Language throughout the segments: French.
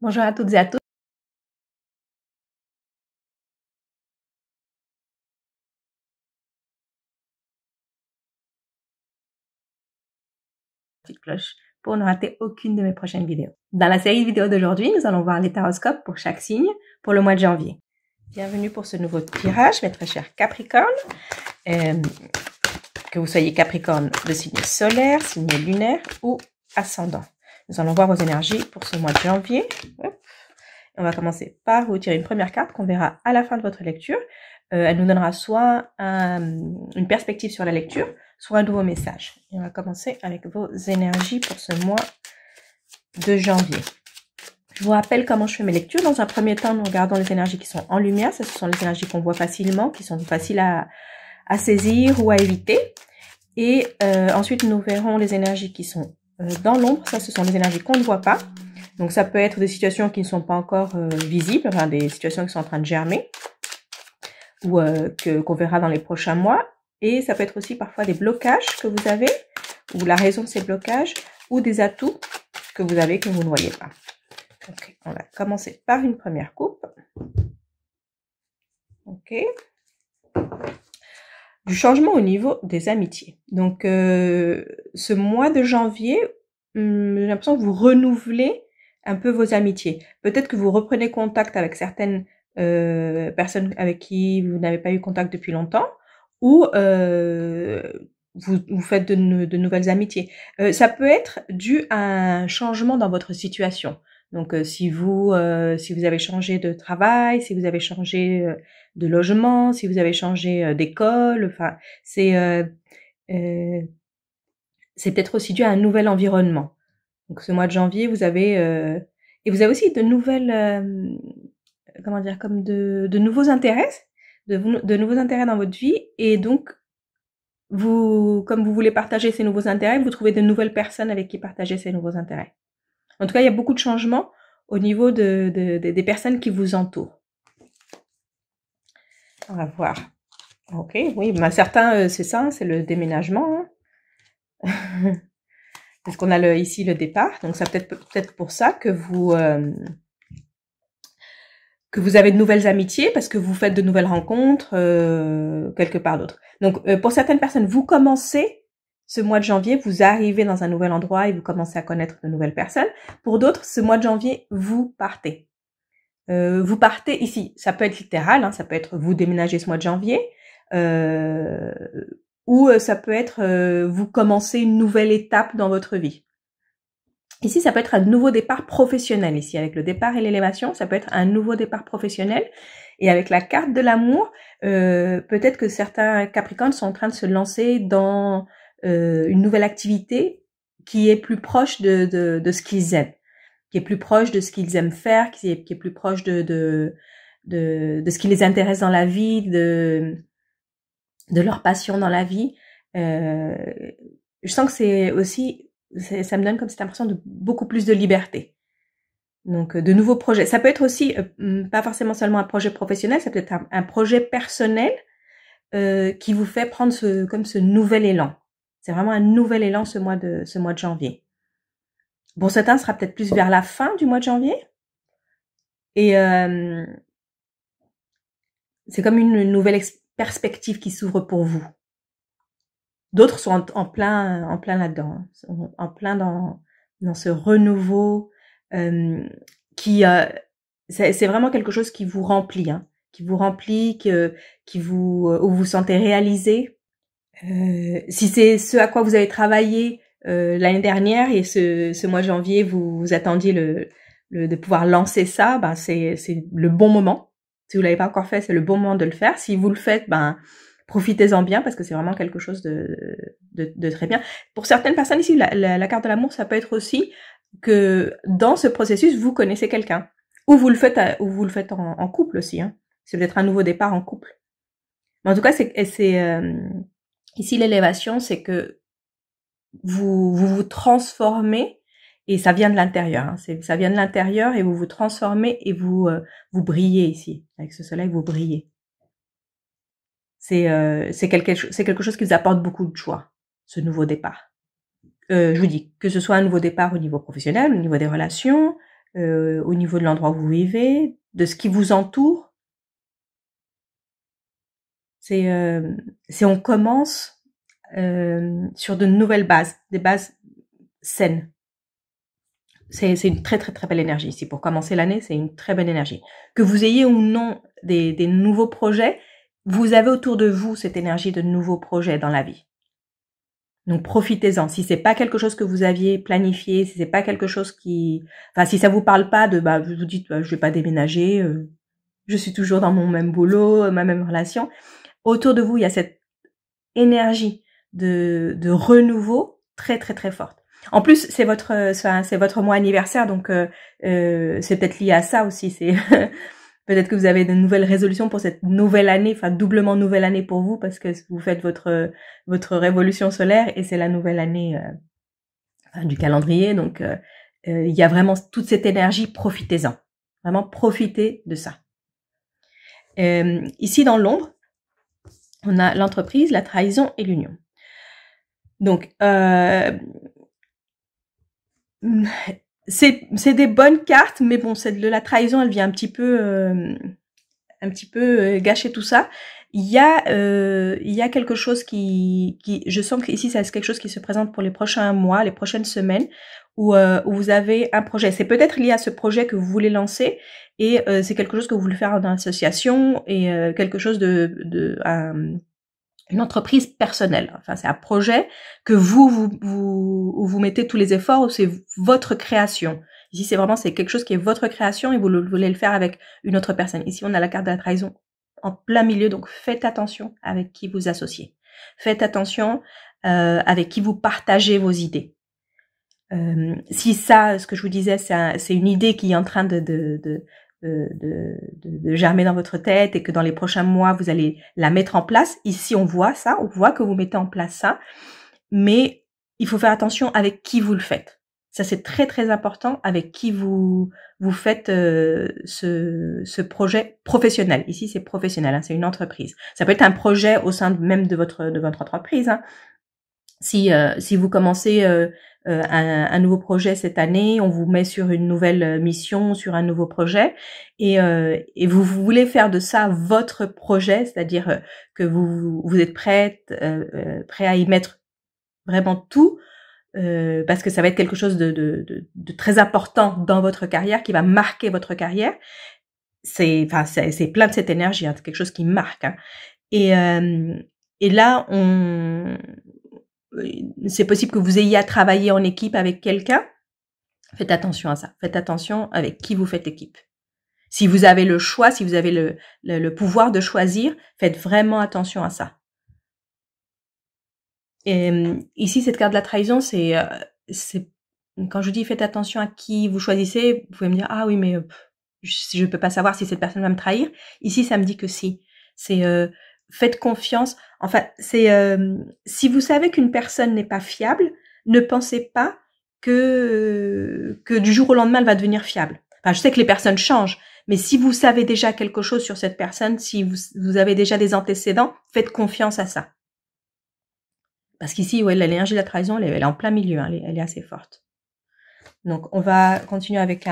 Bonjour à toutes et à tous. Petite cloche pour ne rater aucune de mes prochaines vidéos. Dans la série vidéo d'aujourd'hui, nous allons voir les taroscopes pour chaque signe pour le mois de janvier. Bienvenue pour ce nouveau tirage, mes très chers Capricornes. Que vous soyez Capricorne de signe solaire, signe lunaire ou ascendant. Nous allons voir vos énergies pour ce mois de janvier. On va commencer par vous tirer une première carte qu'on verra à la fin de votre lecture. Elle nous donnera soit une perspective sur la lecture, soit un nouveau message. Et on va commencer avec vos énergies pour ce mois de janvier. Je vous rappelle comment je fais mes lectures. Dans un premier temps, nous regardons les énergies qui sont en lumière. Ce sont les énergies qu'on voit facilement, qui sont faciles à saisir ou à éviter. Et ensuite, nous verrons les énergies qui sont dans l'ombre. Ça, ce sont les énergies qu'on ne voit pas. Donc, ça peut être des situations qui ne sont pas encore visibles, enfin des situations qui sont en train de germer ou qu'on verra dans les prochains mois. Et ça peut être aussi parfois des blocages que vous avez, ou la raison de ces blocages, ou des atouts que vous avez que vous ne voyez pas. Donc, on va commencer par une première coupe. Ok. Du changement au niveau des amitiés. Donc, ce mois de janvier, j'ai l'impression que vous renouvelez un peu vos amitiés. Peut-être que vous reprenez contact avec certaines personnes avec qui vous n'avez pas eu contact depuis longtemps, ou vous faites de nouvelles amitiés. Ça peut être dû à un changement dans votre situation. Donc, si vous avez changé de travail, si vous avez changé de logement, si vous avez changé d'école, enfin, c'est peut-être aussi dû à un nouvel environnement. Donc, ce mois de janvier, vous avez et vous avez aussi de nouvelles comment dire, comme de nouveaux intérêts, de nouveaux intérêts dans votre vie, et donc comme vous voulez partager ces nouveaux intérêts, vous trouvez de nouvelles personnes avec qui partager ces nouveaux intérêts. En tout cas, il y a beaucoup de changements au niveau des personnes qui vous entourent. On va voir. Ok, oui, ben certains, c'est ça, c'est le déménagement. Hein. Parce qu'on a ici le départ, donc ça peut-être pour ça que vous avez de nouvelles amitiés, parce que vous faites de nouvelles rencontres quelque part d'autre. Donc, pour certaines personnes, vous commencez ce mois de janvier, vous arrivez dans un nouvel endroit et vous commencez à connaître de nouvelles personnes. Pour d'autres, ce mois de janvier, vous partez. Vous partez ici, ça peut être littéral, hein, ça peut être vous déménagez ce mois de janvier, ou ça peut être vous commencez une nouvelle étape dans votre vie. Ici, ça peut être un nouveau départ professionnel. Ici, avec le départ et l'élévation, ça peut être un nouveau départ professionnel. Et avec la carte de l'amour, peut-être que certains Capricornes sont en train de se lancer dans une nouvelle activité qui est plus proche de ce qu'ils aiment, qui est plus proche de ce qu'ils aiment faire, qui est plus proche de ce qui les intéresse dans la vie, de leur passion dans la vie. Je sens que c'est aussi, ça me donne comme cette impression de beaucoup plus de liberté. Donc, de nouveaux projets. Ça peut être aussi, pas forcément seulement un projet professionnel, ça peut être un projet personnel qui vous fait prendre ce nouvel élan. C'est vraiment un nouvel élan ce mois de janvier. Bon, certains sera peut-être plus vers la fin du mois de janvier. Et c'est comme une nouvelle perspective qui s'ouvre pour vous. D'autres sont en plein là-dedans, en plein dans ce renouveau qui c'est vraiment quelque chose qui vous remplit, hein, qui vous remplit, où vous vous sentez réalisé. Si c'est ce à quoi vous avez travaillé l'année dernière et ce mois de janvier vous attendiez de pouvoir lancer ça, ben c'est le bon moment. Si vous l'avez pas encore fait, c'est le bon moment de le faire. Si vous le faites, ben profitez-en bien, parce que c'est vraiment quelque chose de très bien. Pour certaines personnes ici, la carte de l'amour, ça peut être aussi que dans ce processus, vous connaissez quelqu'un. Ou vous le faites en couple aussi. Hein. C'est peut-être un nouveau départ en couple. Mais en tout cas, ici l'élévation, c'est que vous transformez, et ça vient de l'intérieur. Hein. Ça vient de l'intérieur et vous vous transformez et vous brillez ici. Avec ce soleil, vous brillez. C'est quelque chose qui vous apporte beaucoup de joie, ce nouveau départ. Je vous dis, que ce soit un nouveau départ au niveau professionnel, au niveau des relations, au niveau de l'endroit où vous vivez, de ce qui vous entoure. C'est on commence sur de nouvelles bases, des bases saines. C'est une très très très belle énergie ici. Pour commencer l'année, c'est une très belle énergie. Que vous ayez ou non des nouveaux projets, vous avez autour de vous cette énergie de nouveaux projets dans la vie. Donc profitez-en. Si c'est pas quelque chose que vous aviez planifié, si c'est pas quelque chose qui, enfin si ça vous parle pas de, vous vous dites, je vais pas déménager, je suis toujours dans mon même boulot, ma même relation. Autour de vous, il y a cette énergie de renouveau très très très forte. En plus, c'est votre mois anniversaire, donc c'est peut-être lié à ça aussi. C'est peut-être que vous avez de nouvelles résolutions pour cette nouvelle année, enfin doublement nouvelle année pour vous, parce que vous faites votre révolution solaire et c'est la nouvelle année du calendrier. Donc il y a vraiment toute cette énergie, profitez-en. Vraiment profitez de ça. Ici dans l'ombre, on a l'entreprise, la trahison et l'union. Donc c'est des bonnes cartes, mais bon, c'est de la trahison, elle vient un petit peu gâcher tout ça. Il y a quelque chose qui je sens qu'ici c'est quelque chose qui se présente pour les prochains mois, les prochaines semaines, où vous avez un projet. C'est peut-être lié à ce projet que vous voulez lancer, et c'est quelque chose que vous voulez faire en association, et quelque chose une entreprise personnelle. Enfin, c'est un projet que vous mettez tous les efforts, où c'est votre création. Ici, c'est quelque chose qui est votre création et vous voulez le faire avec une autre personne. Ici, on a la carte de la trahison en plein milieu, donc faites attention avec qui vous associez. Faites attention avec qui vous partagez vos idées. Si ça, ce que je vous disais, c'est une idée qui est en train de germer dans votre tête et que dans les prochains mois, vous allez la mettre en place. Ici, on voit ça, on voit que vous mettez en place ça, mais il faut faire attention avec qui vous le faites. Ça, c'est très, très important avec qui vous faites ce projet professionnel. Ici, c'est professionnel, hein, c'est une entreprise. Ça peut être un projet au sein même de votre entreprise. Hein. Si vous commencez un nouveau projet cette année, on vous met sur une nouvelle mission, sur un nouveau projet, et vous voulez faire de ça votre projet, c'est-à-dire que vous êtes prêt à y mettre vraiment tout, parce que ça va être quelque chose de très important dans votre carrière, qui va marquer votre carrière. C'est plein de cette énergie, hein, c'est quelque chose qui marque. Hein. Et là, c'est possible que vous ayez à travailler en équipe avec quelqu'un. Faites attention à ça. Faites attention avec qui vous faites équipe. Si vous avez le choix, si vous avez le pouvoir de choisir, faites vraiment attention à ça. Et ici, cette carte de la trahison, c'est quand je dis faites attention à qui vous choisissez, vous pouvez me dire ah oui mais je peux pas savoir si cette personne va me trahir. Ici, ça me dit que si. C'est faites confiance. Enfin, c'est si vous savez qu'une personne n'est pas fiable, ne pensez pas que du jour au lendemain elle va devenir fiable. Enfin, je sais que les personnes changent, mais si vous savez déjà quelque chose sur cette personne, si vous avez déjà des antécédents, faites confiance à ça. Parce qu'ici, ouais, l'énergie de la trahison, elle est en plein milieu, hein, elle est assez forte. Donc, on va continuer avec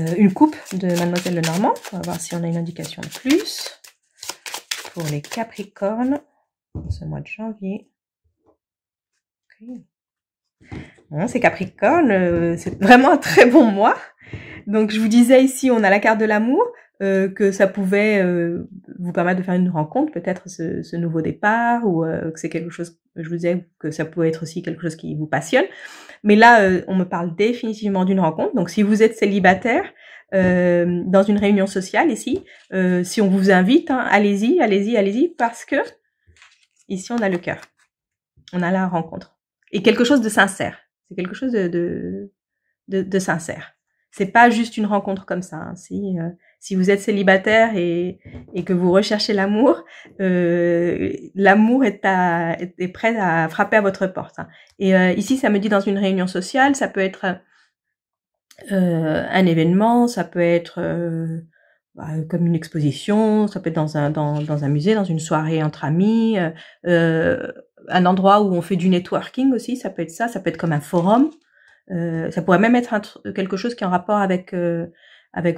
une coupe de Mademoiselle Lenormand. On va voir si on a une indication de plus pour les Capricornes pour ce mois de janvier. Okay. Bon, c'est Capricorne, c'est vraiment un très bon mois. Donc, je vous disais ici, on a la carte de l'amour, que ça pouvait vous permettre de faire une rencontre, peut-être ce nouveau départ, ou que c'est quelque chose, je vous disais que ça pouvait être aussi quelque chose qui vous passionne. Mais là, on me parle définitivement d'une rencontre. Donc, si vous êtes célibataire, dans une réunion sociale ici, si on vous invite, hein, allez-y, parce que ici, on a le cœur. On a la rencontre. Et quelque chose de sincère. C'est quelque chose de sincère. C'est pas juste une rencontre comme ça. Hein. Si vous êtes célibataire et que vous recherchez l'amour, l'amour est prêt à frapper à votre porte. Hein. Et ici, ça me dit dans une réunion sociale, ça peut être un événement, ça peut être comme une exposition, ça peut être dans un musée, dans une soirée entre amis, un endroit où on fait du networking aussi, ça peut être comme un forum. Ça pourrait même être quelque chose qui est en rapport avec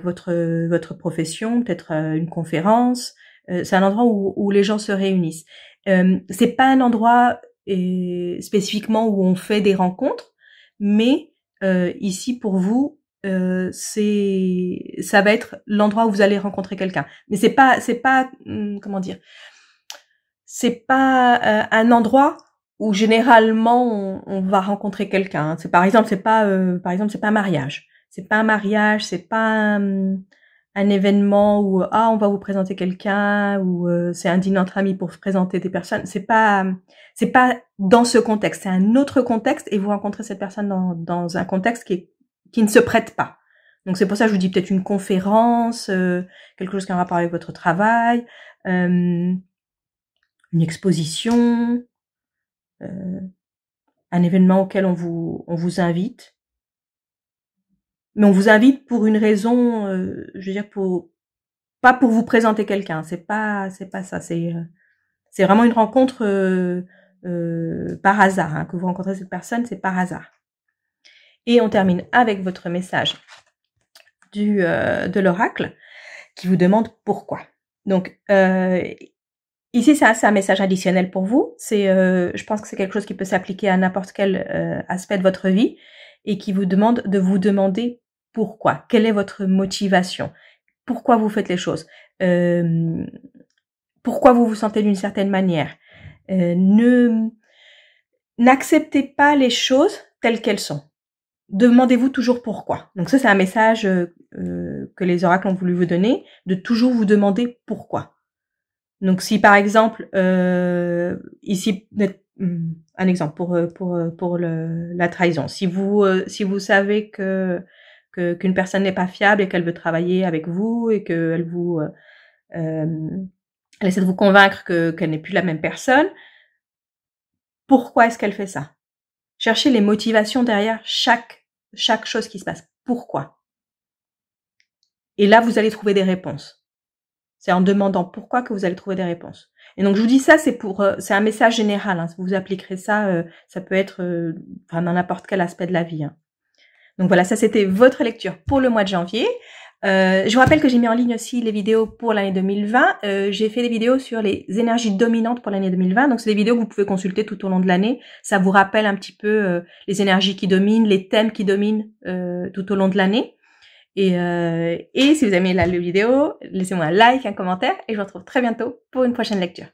votre profession, peut-être une conférence. C'est un endroit où les gens se réunissent. C'est pas un endroit spécifiquement où on fait des rencontres, mais ici pour vous, ça va être l'endroit où vous allez rencontrer quelqu'un. Mais c'est pas comment dire, c'est pas un endroit où généralement on va rencontrer quelqu'un. C'est par exemple, c'est pas un mariage. C'est pas un mariage, c'est pas un événement où on va vous présenter quelqu'un, ou c'est un dîner entre amis pour présenter des personnes. C'est pas dans ce contexte. C'est un autre contexte et vous rencontrez cette personne dans un contexte qui ne se prête pas. Donc c'est pour ça que je vous dis peut-être une conférence, quelque chose qui a un rapport avec votre travail, une exposition, un événement auquel on vous invite. Mais on vous invite pour une raison, je veux dire pas pour vous présenter quelqu'un. C'est pas ça. C'est vraiment une rencontre par hasard. Hein. Que vous rencontrez cette personne, c'est par hasard. Et on termine avec votre message de l'oracle qui vous demande pourquoi. Donc ici, c'est un message additionnel pour vous. Je pense que c'est quelque chose qui peut s'appliquer à n'importe quel aspect de votre vie et qui vous demande de vous demander pourquoi. Quelle est votre motivation? Pourquoi vous faites les choses? Pourquoi vous vous sentez d'une certaine manière? N'acceptez pas les choses telles qu'elles sont. Demandez-vous toujours pourquoi. Donc ça, c'est un message que les oracles ont voulu vous donner, de toujours vous demander pourquoi. Donc si par exemple, ici, un exemple pour la trahison. Si vous savez qu'une personne n'est pas fiable et qu'elle veut travailler avec vous et qu'elle elle essaie de vous convaincre qu'elle n'est plus la même personne, pourquoi est-ce qu'elle fait ça? Cherchez les motivations derrière chaque chose qui se passe. Pourquoi? Et là, vous allez trouver des réponses. C'est en demandant pourquoi que vous allez trouver des réponses. Et donc, je vous dis ça, c'est un message général. Hein. Vous appliquerez ça, ça peut être dans n'importe quel aspect de la vie. Hein. Donc voilà, ça c'était votre lecture pour le mois de janvier. Je vous rappelle que j'ai mis en ligne aussi les vidéos pour l'année 2020. J'ai fait des vidéos sur les énergies dominantes pour l'année 2020. Donc c'est des vidéos que vous pouvez consulter tout au long de l'année. Ça vous rappelle un petit peu les énergies qui dominent, les thèmes qui dominent tout au long de l'année. Et si vous aimez la vidéo, laissez-moi un like, un commentaire et je vous retrouve très bientôt pour une prochaine lecture.